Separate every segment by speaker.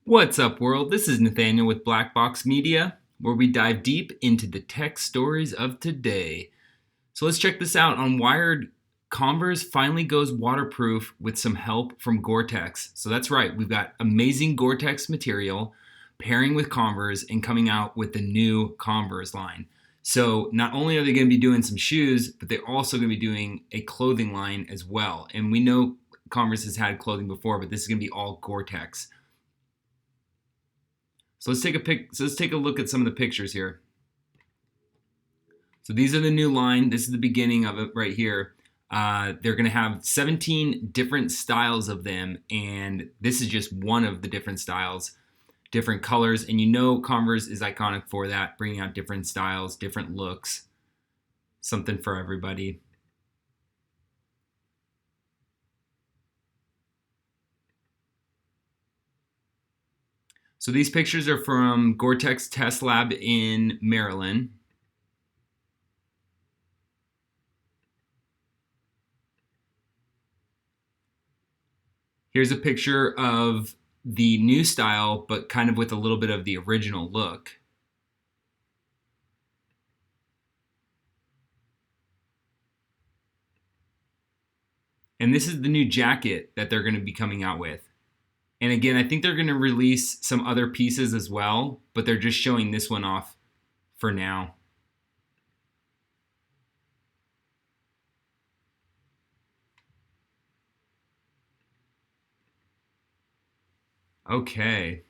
Speaker 1: What's up, world? This is Nathaniel with Black Box Media, where we dive deep into the tech stories of today. So let's check this out. On Wired, Converse finally goes waterproof with some help from GORE TEX. So that's right, we've got amazing GORE TEX material pairing with Converse and coming out with the new Converse line. So not only are they going to be doing some shoes, but they're also going to be doing a clothing line as well. And we know Converse has had clothing before, but this is going to be all GORE TEX. So let's take a look at some of the pictures here. So these are the new line. This is the beginning of it right here. They're going to have 17 different styles of them, and this is just one of the different styles, different colors. And you know Converse is iconic for that, bringing out different styles, different looks, something for everybody. So these pictures are from GORE-TEX Test Lab in Maryland. Here's a picture of the new style, but kind of with a little bit of the original look. And this is the new jacket that they're going to be coming out with. And again, I think they're going to release some other pieces as well, but they're just showing this one off for now. Okay.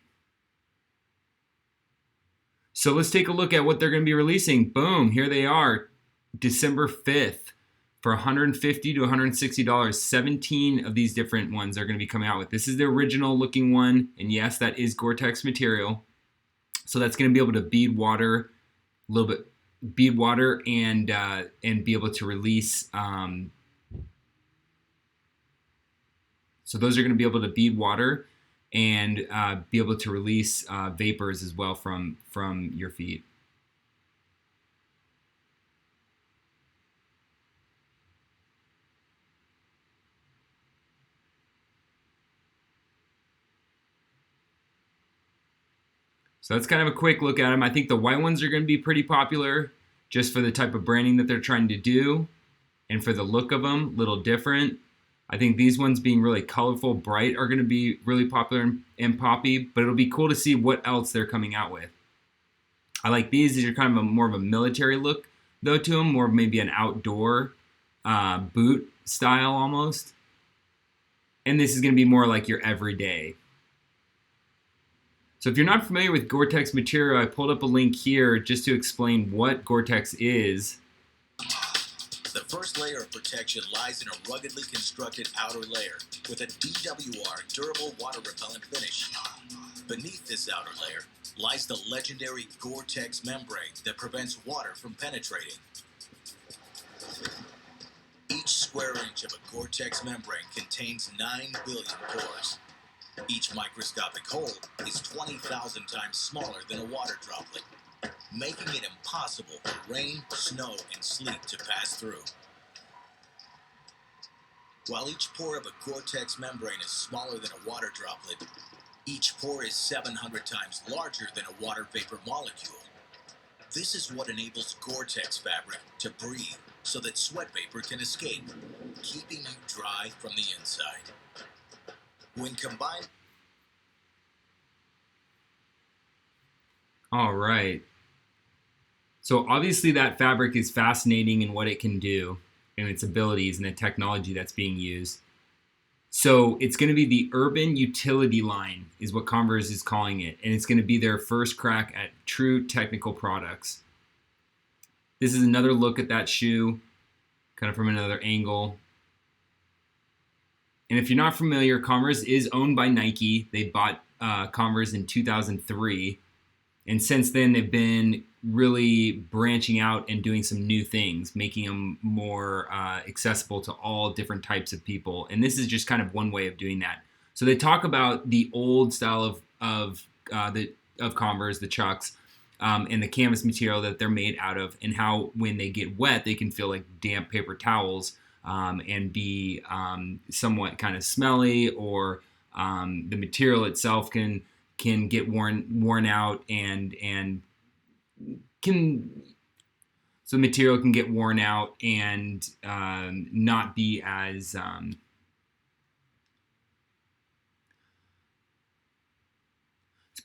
Speaker 1: So let's take a look at what they're going to be releasing. Boom, here they are. December 5th for $150 to $160. 17 of these different ones are going to be coming out with. This is the original looking one, and yes, that is GORE-TEX material. So that's going to be able to bead water a little bit, bead water and be able to release. So those are going to be able to bead water and be able to release vapors as well from your feet. So that's kind of a quick look at them. I think the white ones are going to be pretty popular just for the type of branding that they're trying to do and for the look of them, a little different. I think these ones being really colorful, bright are going to be really popular and poppy, but it'll be cool to see what else they're coming out with. I like these. These are kind of more of a military look, though, to them, more of maybe an outdoor boot style almost. And this is going to be more like your everyday. So if you're not familiar with GORE-TEX material, I pulled up a link here just to explain what GORE-TEX is.
Speaker 2: The first layer of protection lies in a ruggedly constructed outer layer with a DWR durable water repellent finish. Beneath this outer layer lies the legendary GORE-TEX membrane that prevents water from penetrating. Each square inch of a GORE-TEX membrane contains 9 billion pores. Each microscopic hole is 20,000 times smaller than a water droplet, making it impossible for rain, snow, and sleet to pass through. While each pore of a GORE-TEX membrane is smaller than a water droplet, each pore is 700 times larger than a water vapor molecule. This is what enables GORE-TEX fabric to breathe so that sweat vapor can escape, keeping you dry from the inside. When combined...
Speaker 1: All right. So obviously that fabric is fascinating in what it can do and its abilities and the technology that's being used. So it's going to be the urban utility line is what Converse is calling it. And it's going to be their first crack at true technical products. This is another look at that shoe, kind of from another angle. And if you're not familiar, Converse is owned by Nike. They bought Converse in 2003. And since then, they've been really branching out and doing some new things, making them more accessible to all different types of people. And this is just kind of one way of doing that. So they talk about the old style of Converse, the Chucks, and the canvas material that they're made out of, and how when they get wet, they can feel like damp paper towels and be somewhat kind of smelly, or the material itself can can get worn out and can so the material can get worn out and not be as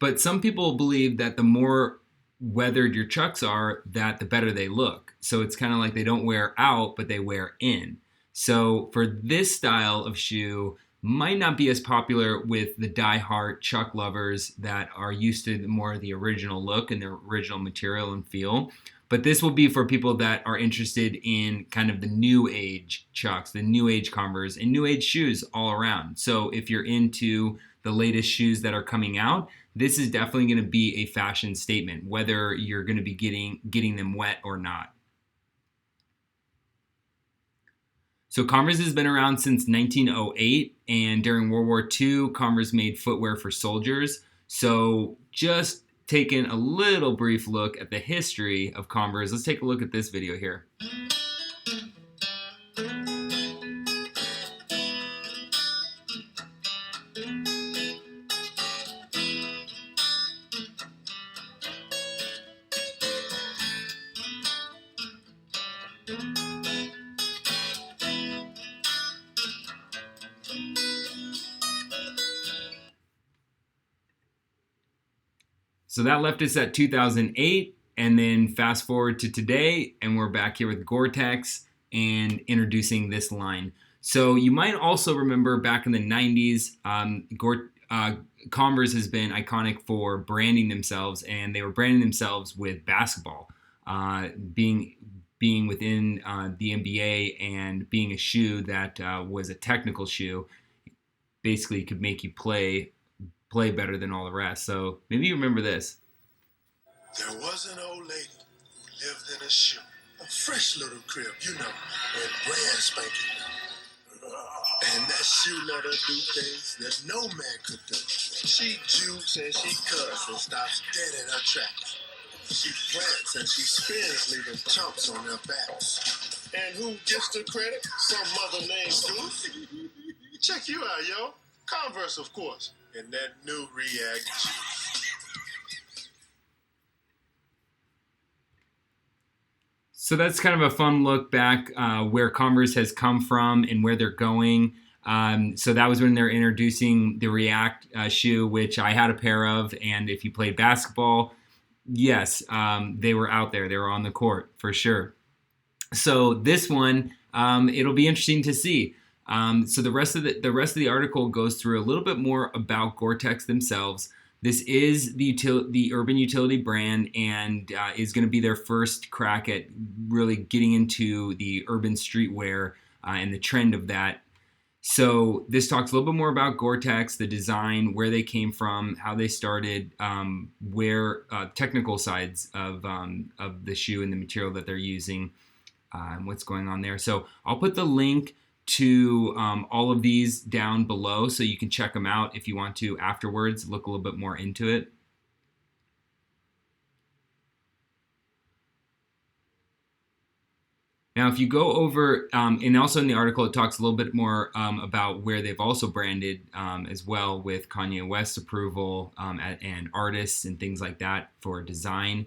Speaker 1: but some people believe that the more weathered your Chucks are, that the better they look. So it's kind of like they don't wear out, but they wear in. So for this style of shoe, might not be as popular with the die-hard Chuck lovers that are used to more of the original look and the original material and feel. But this will be for people that are interested in kind of the new age Chucks, the new age Converse, and new age shoes all around. So if you're into the latest shoes that are coming out, this is definitely going to be a fashion statement, whether you're going to be getting them wet or not. So Converse has been around since 1908, and during World War II, Converse made footwear for soldiers. So just taking a little brief look at the history of Converse, let's take a look at this video here. So that left us at 2008, and then fast forward to today, and we're back here with Gore-Tex and introducing this line. So you might also remember back in the 90s, Converse has been iconic for branding themselves, and they were branding themselves with basketball, being within the NBA and being a shoe that was a technical shoe, basically could make you play better than all the rest. So maybe you remember this.
Speaker 3: There was an old lady who lived in a shoe, a fresh little crib, and brand spanking new. And that shoe let her do things that no man could do. She jukes and she cuts and stops dead in her tracks. She plants and she spins, leaving chumps on their backs. And who gets the credit? Some mother named Goose. Check you out, yo. Converse, of course. And that new React juice.
Speaker 1: So that's kind of a fun look back where Converse has come from and where they're going. So that was when they're introducing the React shoe, which I had a pair of. And if you played basketball, yes, they were out there. They were on the court for sure. So this one, it'll be interesting to see. So the rest of the article goes through a little bit more about Gore-Tex themselves. This is the urban utility brand, and is going to be their first crack at really getting into the urban streetwear and the trend of that. So this talks a little bit more about Gore-Tex, the design, where they came from, how they started, where technical sides of the shoe and the material that they're using, and what's going on there. So I'll put the link to all of these down below so you can check them out if you want to afterwards look a little bit more into it. Now, if you go over, and also in the article, it talks a little bit more about where they've also branded as well with Kanye West's approval and artists and things like that for design.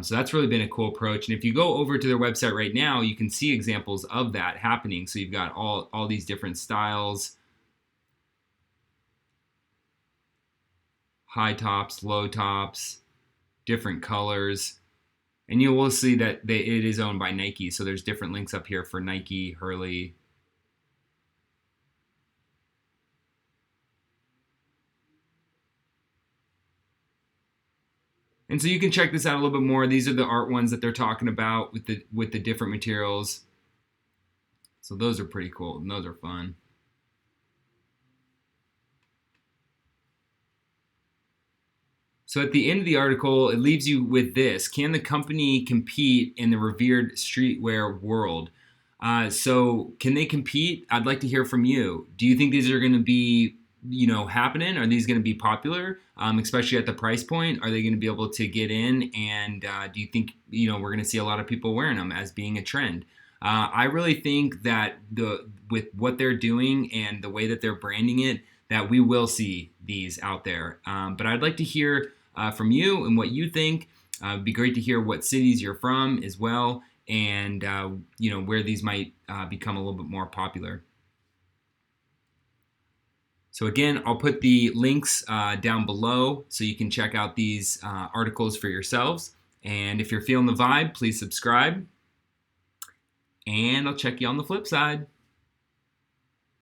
Speaker 1: So that's really been a cool approach. And if you go over to their website right now, you can see examples of that happening. So you've got all these different styles, high tops, low tops, different colors. And you will see that it is owned by Nike. So there's different links up here for Nike, Hurley. And so you can check this out a little bit more. These are the art ones that they're talking about with the different materials. So those are pretty cool and those are fun. So at the end of the article, it leaves you with this. Can the company compete in the revered streetwear world? So can they compete? I'd like to hear from you. Do you think these are going to be, happening? Are these going to be popular, especially at the price point? Are they going to be able to get in? And do you think, we're going to see a lot of people wearing them as being a trend? I really think that with what they're doing and the way that they're branding it, that we will see these out there. But I'd like to hear from you and what you think. It'd be great to hear what cities you're from as well, and where these might become a little bit more popular. So again, I'll put the links down below so you can check out these articles for yourselves. And if you're feeling the vibe, please subscribe. And I'll check you on the flip side.